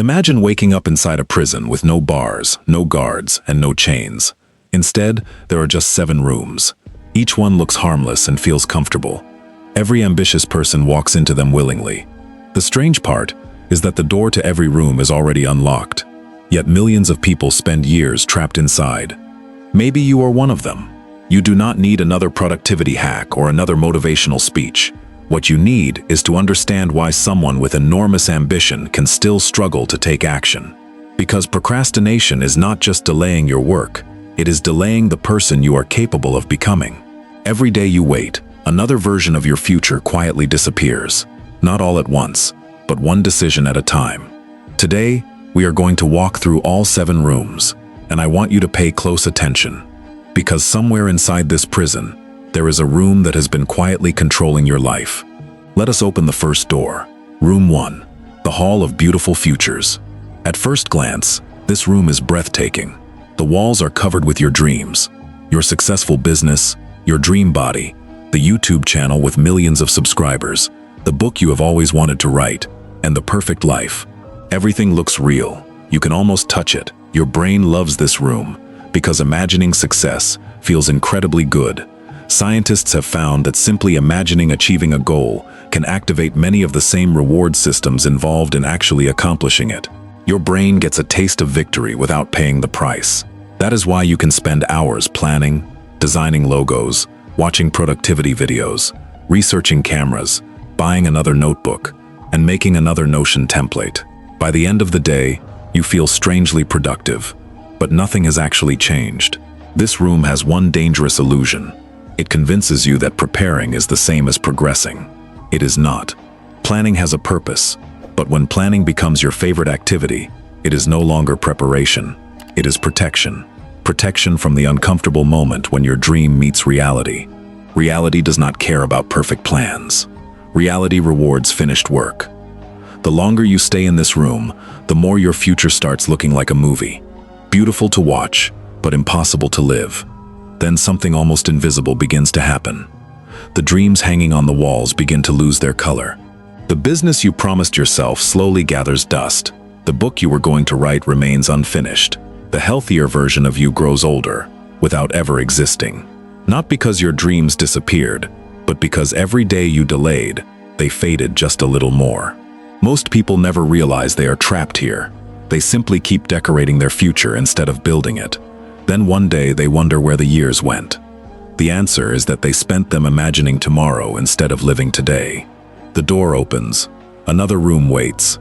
Imagine waking up inside a prison with no bars, no guards, and no chains. Instead, there are just 7 rooms. Each one looks harmless and feels comfortable. Every ambitious person walks into them willingly. The strange part is that the door to every room is already unlocked, yet millions of people spend years trapped inside. Maybe you are one of them. You do not need another productivity hack or another motivational speech. What you need is to understand why someone with enormous ambition can still struggle to take action. Because procrastination is not just delaying your work, it is delaying the person you are capable of becoming. Every day you wait, another version of your future quietly disappears. Not all at once, but one decision at a time. Today, we are going to walk through all 7 rooms, and I want you to pay close attention. Because somewhere inside this prison, there is a room that has been quietly controlling your life. Let us open the first door. Room 1, the Hall of Beautiful Futures. At first glance, this room is breathtaking. The walls are covered with your dreams, your successful business, your dream body, the YouTube channel with millions of subscribers, the book you have always wanted to write, and the perfect life. Everything looks real. You can almost touch it. Your brain loves this room because imagining success feels incredibly good. Scientists have found that simply imagining achieving a goal can activate many of the same reward systems involved in actually accomplishing it. Your brain gets a taste of victory without paying the price. That is why you can spend hours planning, designing logos, watching productivity videos, researching cameras, buying another notebook, and making another Notion template. By the end of the day, you feel strangely productive, but nothing has actually changed. This room has one dangerous illusion. It convinces you that preparing is the same as progressing. It is not. Planning has a purpose, but when planning becomes your favorite activity, it is no longer preparation. It is protection. Protection from the uncomfortable moment when your dream meets reality. Reality does not care about perfect plans. Reality rewards finished work. The longer you stay in this room, the more your future starts looking like a movie. Beautiful to watch, but impossible to live. Then something almost invisible begins to happen. The dreams hanging on the walls begin to lose their color. The business you promised yourself slowly gathers dust. The book you were going to write remains unfinished. The healthier version of you grows older, without ever existing. Not because your dreams disappeared, but because every day you delayed, they faded just a little more. Most people never realize they are trapped here. They simply keep decorating their future instead of building it. Then one day they wonder where the years went. The answer is that they spent them imagining tomorrow instead of living today. The door opens. Another room waits.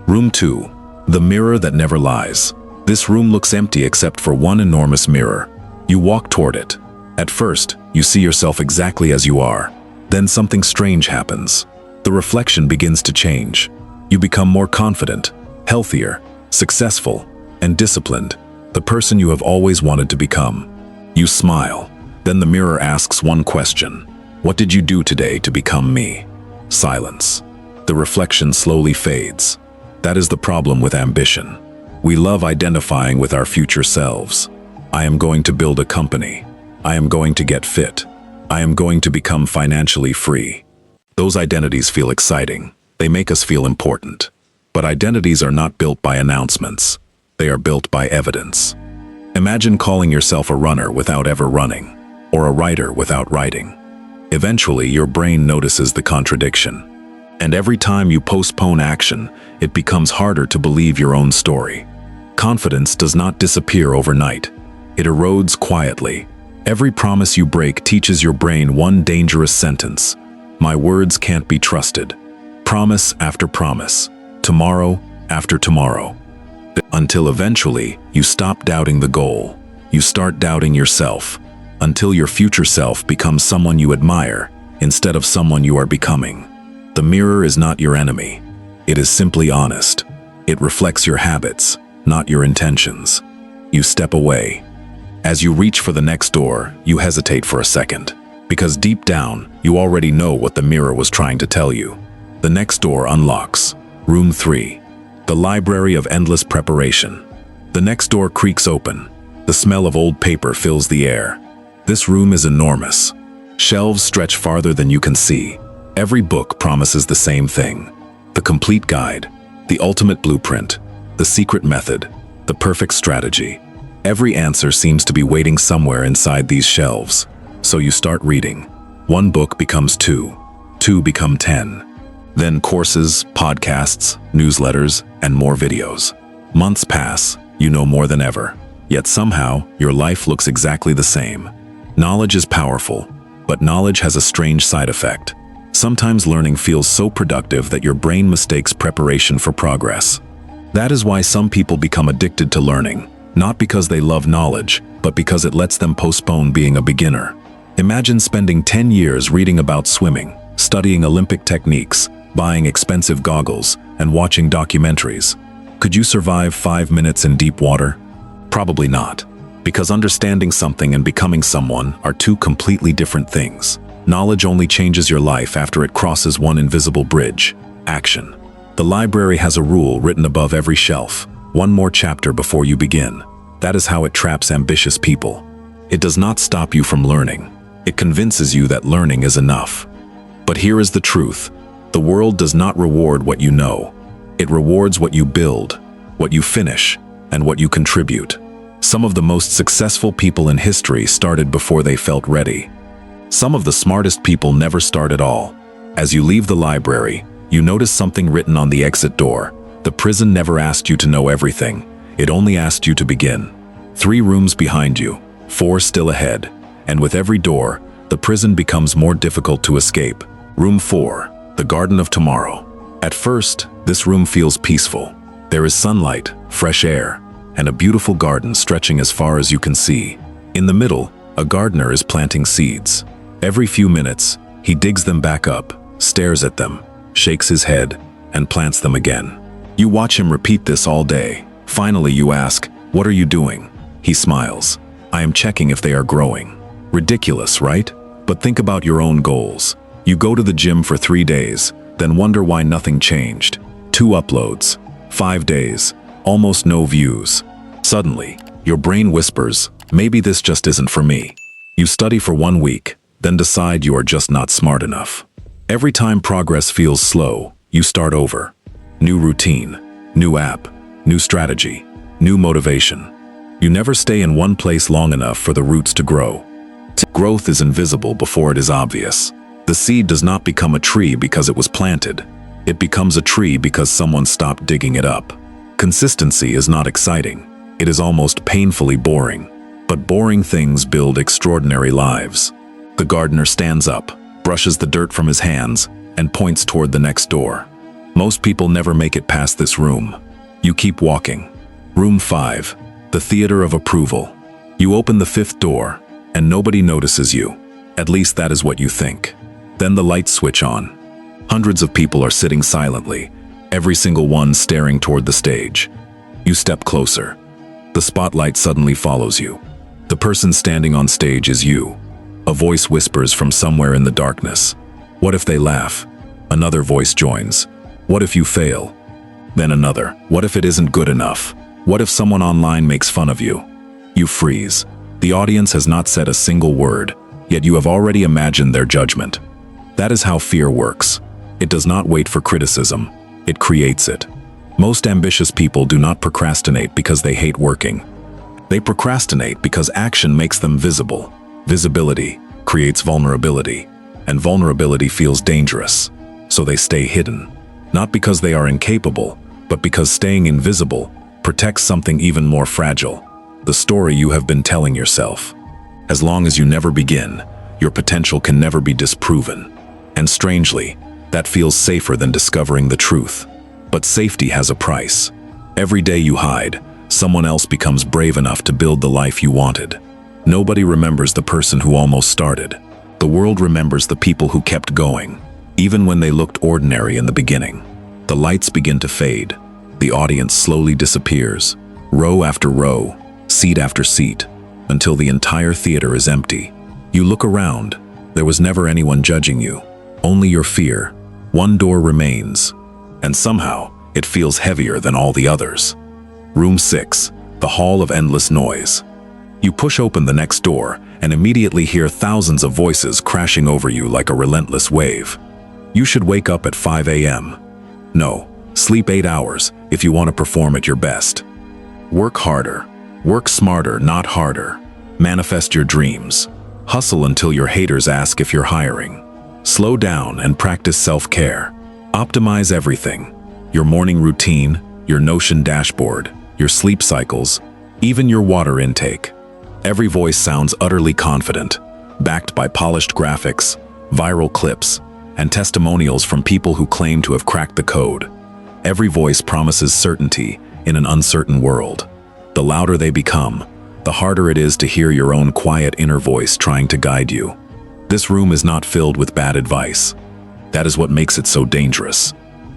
Room 2, the mirror that never lies. This room looks empty except for one enormous mirror. You walk toward it. At first, you see yourself exactly as you are. Then something strange happens. The reflection begins to change. You become more confident, healthier, successful, and disciplined, the person you have always wanted to become. You smile. Then the mirror asks one question. What did you do today to become me? Silence. The reflection slowly fades. That is the problem with ambition. We love identifying with our future selves. I am going to build a company. I am going to get fit. I am going to become financially free. Those identities feel exciting. They make us feel important. But identities are not built by announcements. They are built by evidence. Imagine calling yourself a runner without ever running, or a writer without writing. Eventually, your brain notices the contradiction. And every time you postpone action, it becomes harder to believe your own story. Confidence does not disappear overnight. It erodes quietly. Every promise you break teaches your brain one dangerous sentence. My words can't be trusted. Promise after promise. Tomorrow after tomorrow. Until eventually, you stop doubting the goal. You start doubting yourself. Until your future self becomes someone you admire, instead of someone you are becoming. The mirror is not your enemy. It is simply honest. It reflects your habits, not your intentions. You step away. As you reach for the next door, you hesitate for a second. Because deep down, you already know what the mirror was trying to tell you. The next door unlocks. Room 3. The library of endless preparation. The next door creaks open. The smell of old paper fills the air. This room is enormous. Shelves stretch farther than you can see. Every book promises the same thing. The complete guide. The ultimate blueprint. The secret method, the perfect strategy. Every answer seems to be waiting somewhere inside these shelves. So you start reading. One book becomes 2. 2 become 10. Then courses, podcasts, newsletters, and more videos. Months pass, you know more than ever. Yet somehow, your life looks exactly the same. Knowledge is powerful, but knowledge has a strange side effect. Sometimes learning feels so productive that your brain mistakes preparation for progress. That is why some people become addicted to learning, not because they love knowledge, but because it lets them postpone being a beginner. Imagine spending 10 years reading about swimming, studying Olympic techniques, buying expensive goggles, and watching documentaries. Could you survive 5 minutes in deep water? Probably not, because understanding something and becoming someone are two completely different things. Knowledge only changes your life after it crosses one invisible bridge: action. The library has a rule written above every shelf: one more chapter before you begin. That is how it traps ambitious people. It does not stop you from learning. It convinces you that learning is enough. But here is the truth. The world does not reward what you know. It rewards what you build, what you finish, and what you contribute. Some of the most successful people in history started before they felt ready. Some of the smartest people never start at all. As you leave the library, you notice something written on the exit door. The prison never asked you to know everything. It only asked you to begin. 3 rooms behind you, 4 still ahead. And with every door, the prison becomes more difficult to escape. Room 4, the Garden of Tomorrow. At first, this room feels peaceful. There is sunlight, fresh air, and a beautiful garden stretching as far as you can see. In the middle, a gardener is planting seeds. Every few minutes, he digs them back up, stares at them, shakes his head, and plants them again. You watch him repeat this all day. Finally, you ask, "What are you doing?" He smiles. "I am checking if they are growing." Ridiculous, right? But think about your own goals. You go to the gym for 3 days, then wonder why nothing changed. 2 uploads, 5 days, almost no views. Suddenly, your brain whispers, "Maybe this just isn't for me." You study for 1 week, then decide you are just not smart enough. Every time progress feels slow, you start over. New routine, new app, new strategy, new motivation. You never stay in one place long enough for the roots to grow. Growth is invisible before it is obvious. The seed does not become a tree because it was planted. It becomes a tree because someone stopped digging it up. Consistency is not exciting. It is almost painfully boring. But boring things build extraordinary lives. The gardener stands up, brushes the dirt from his hands, and points toward the next door. Most people never make it past this room. You keep walking. Room 5, the theater of approval. You open the 5th door, and nobody notices you. At least that is what you think. Then the lights switch on. Hundreds of people are sitting silently, every single one staring toward the stage. You step closer. The spotlight suddenly follows you. The person standing on stage is you. A voice whispers from somewhere in the darkness. What if they laugh? Another voice joins. What if you fail? Then another. What if it isn't good enough? What if someone online makes fun of you? You freeze. The audience has not said a single word, yet you have already imagined their judgment. That is how fear works. It does not wait for criticism. It creates it. Most ambitious people do not procrastinate because they hate working. They procrastinate because action makes them visible. Visibility creates vulnerability, and vulnerability feels dangerous. So they stay hidden. Not because they are incapable, but because staying invisible protects something even more fragile: the story you have been telling yourself. As long as you never begin, your potential can never be disproven. And strangely, that feels safer than discovering the truth. But safety has a price. Every day you hide, someone else becomes brave enough to build the life you wanted. Nobody remembers the person who almost started. The world remembers the people who kept going, even when they looked ordinary in the beginning. The lights begin to fade. The audience slowly disappears, row after row, seat after seat, until the entire theater is empty. You look around. There was never anyone judging you, only your fear. One door remains, and somehow it feels heavier than all the others. Room 6, the Hall of Endless Noise. You push open the next door and immediately hear thousands of voices crashing over you like a relentless wave. You should wake up at 5 a.m. No, Sleep 8 hours if you want to perform at your best. Work harder. Work smarter, not harder. Manifest your dreams. Hustle until your haters ask if you're hiring. Slow down and practice self-care. Optimize everything. Your morning routine, your Notion dashboard, your sleep cycles, even your water intake. Every voice sounds utterly confident, backed by polished graphics, viral clips, and testimonials from people who claim to have cracked the code. Every voice promises certainty in an uncertain world. The louder they become, the harder it is to hear your own quiet inner voice trying to guide you. This room is not filled with bad advice. That is what makes it so dangerous.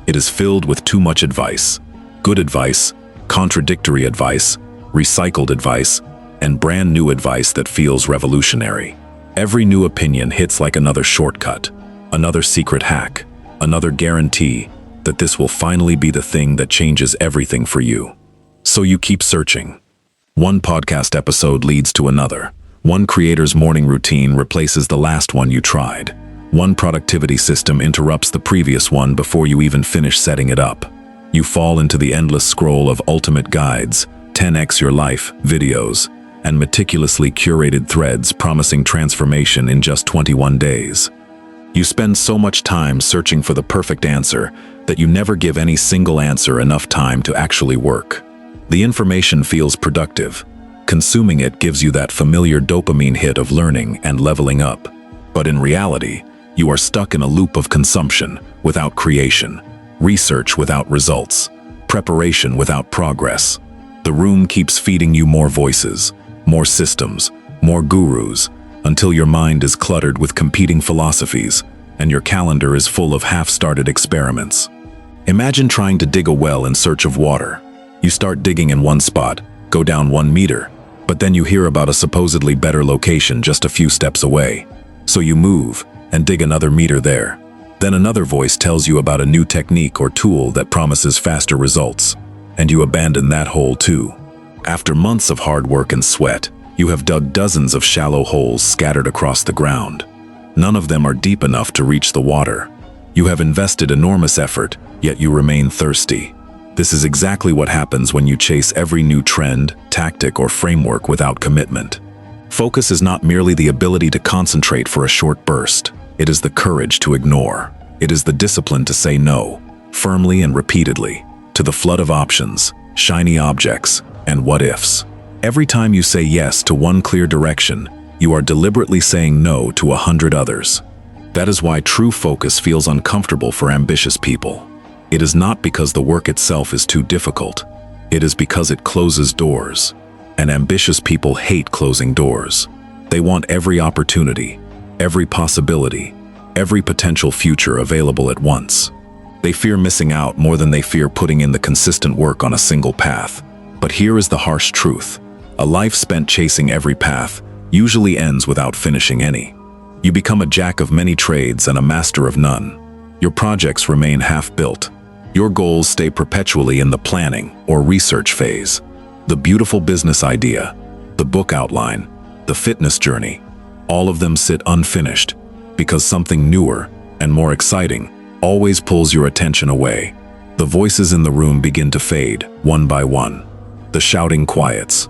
It is filled with too much advice. Good advice, contradictory advice, recycled advice, and brand new advice that feels revolutionary. Every new opinion hits like another shortcut, another secret hack, another guarantee that this will finally be the thing that changes everything for you. So you keep searching. One podcast episode leads to another. One creator's morning routine replaces the last one you tried. One productivity system interrupts the previous one before you even finish setting it up. You fall into the endless scroll of ultimate guides, 10x your life videos, and meticulously curated threads promising transformation in just 21 days. You spend so much time searching for the perfect answer that you never give any single answer enough time to actually work. The information feels productive. Consuming it gives you that familiar dopamine hit of learning and leveling up. But in reality, you are stuck in a loop of consumption without creation, research without results, preparation without progress. The room keeps feeding you more voices, more systems, more gurus, until your mind is cluttered with competing philosophies and your calendar is full of half-started experiments. Imagine trying to dig a well in search of water. You start digging in one spot, go down 1 meter, but then you hear about a supposedly better location just a few steps away. So you move and dig another meter there. Then another voice tells you about a new technique or tool that promises faster results, and you abandon that hole too. After months of hard work and sweat, you have dug dozens of shallow holes scattered across the ground. None of them are deep enough to reach the water. You have invested enormous effort, yet you remain thirsty. This is exactly what happens when you chase every new trend, tactic, or framework without commitment. Focus is not merely the ability to concentrate for a short burst. It is the courage to ignore. It is the discipline to say no, firmly and repeatedly, to the flood of options, shiny objects, and what-ifs. Every time you say yes to one clear direction, you are deliberately saying no to 100 others. That is why true focus feels uncomfortable for ambitious people. It is not because the work itself is too difficult. It is because it closes doors. And ambitious people hate closing doors. They want every opportunity, every possibility, every potential future available at once. They fear missing out more than they fear putting in the consistent work on a single path. But here is the harsh truth. A life spent chasing every path usually ends without finishing any. You become a jack of many trades and a master of none. Your projects remain half-built. Your goals stay perpetually in the planning or research phase. The beautiful business idea, the book outline, the fitness journey, all of them sit unfinished because something newer and more exciting always pulls your attention away. The voices in the room begin to fade, one by one. The shouting quiets.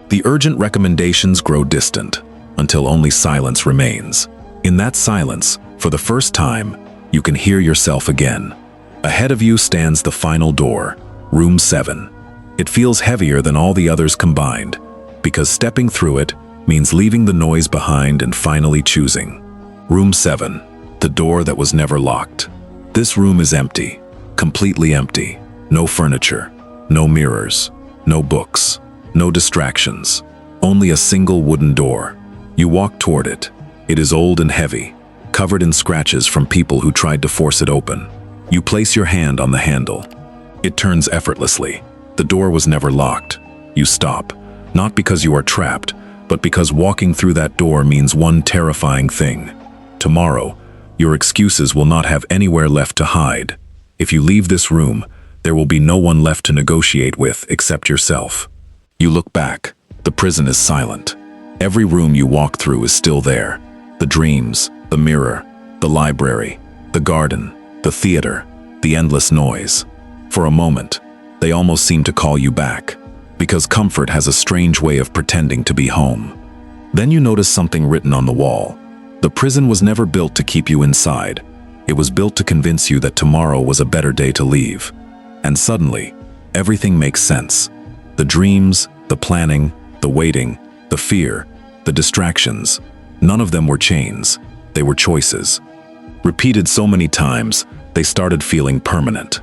The urgent recommendations grow distant until only silence remains. In that silence, for the first time, you can hear yourself again. Ahead of you stands the final door, room 7. It feels heavier than all the others combined, because stepping through it means leaving the noise behind and finally choosing. Room 7, the door that was never locked. This room is empty, completely empty. No furniture, no mirrors, no books, no distractions. Only a single wooden door. You walk toward it. It is old and heavy, covered in scratches from people who tried to force it open. You place your hand on the handle. It turns effortlessly. The door was never locked. You stop, not because you are trapped, but because walking through that door means one terrifying thing. Tomorrow, your excuses will not have anywhere left to hide. If you leave this room, there will be no one left to negotiate with except yourself. You look back. The prison is silent. Every room you walk through is still there. The dreams, the mirror, the library, the garden, the theater, the endless noise. For a moment, they almost seem to call you back, because comfort has a strange way of pretending to be home. Then you notice something written on the wall. The prison was never built to keep you inside. It was built to convince you that tomorrow was a better day to leave. And suddenly, everything makes sense. The dreams, the planning, the waiting, the fear, the distractions, none of them were chains. They were choices. Repeated so many times, they started feeling permanent.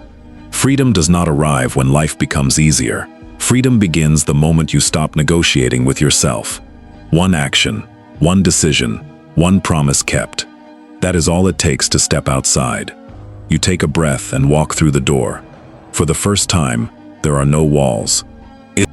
Freedom does not arrive when life becomes easier. Freedom begins the moment you stop negotiating with yourself. One action, one decision, one promise kept. That is all it takes to step outside. You take a breath and walk through the door. For the first time, there are no walls.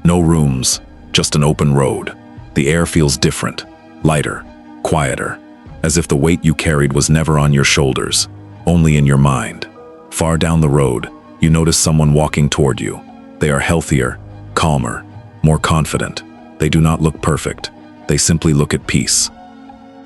No rooms, just an open road. The air feels different, lighter, quieter, as if the weight you carried was never on your shoulders, only in your mind. Far down the road, you notice someone walking toward you. They are healthier, calmer, more confident. They do not look perfect. They simply look at peace.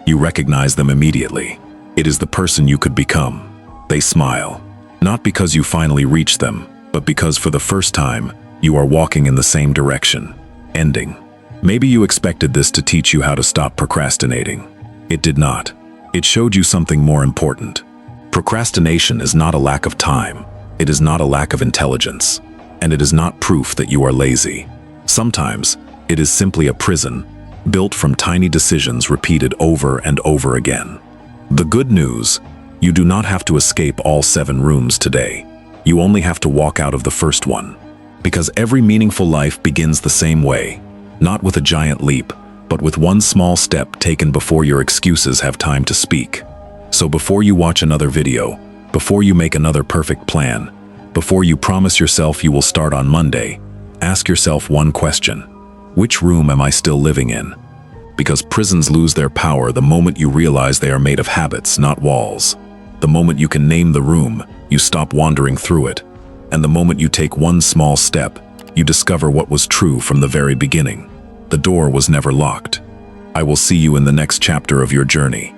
You recognize them immediately. It is the person you could become. They smile, not because you finally reached them, but because for the first time, you are walking in the same direction, ending. Maybe you expected this to teach you how to stop procrastinating. It did not. It showed you something more important. Procrastination is not a lack of time. It is not a lack of intelligence. And it is not proof that you are lazy. Sometimes, it is simply a prison, built from tiny decisions repeated over and over again. The good news, you do not have to escape all 7 rooms today. You only have to walk out of the first one. Because every meaningful life begins the same way, not with a giant leap, but with one small step taken before your excuses have time to speak. So before you watch another video, before you make another perfect plan, before you promise yourself you will start on Monday, ask yourself one question. Which room am I still living in? Because prisons lose their power the moment you realize they are made of habits, not walls. The moment you can name the room, you stop wandering through it. And the moment you take one small step, you discover what was true from the very beginning. The door was never locked. I will see you in the next chapter of your journey.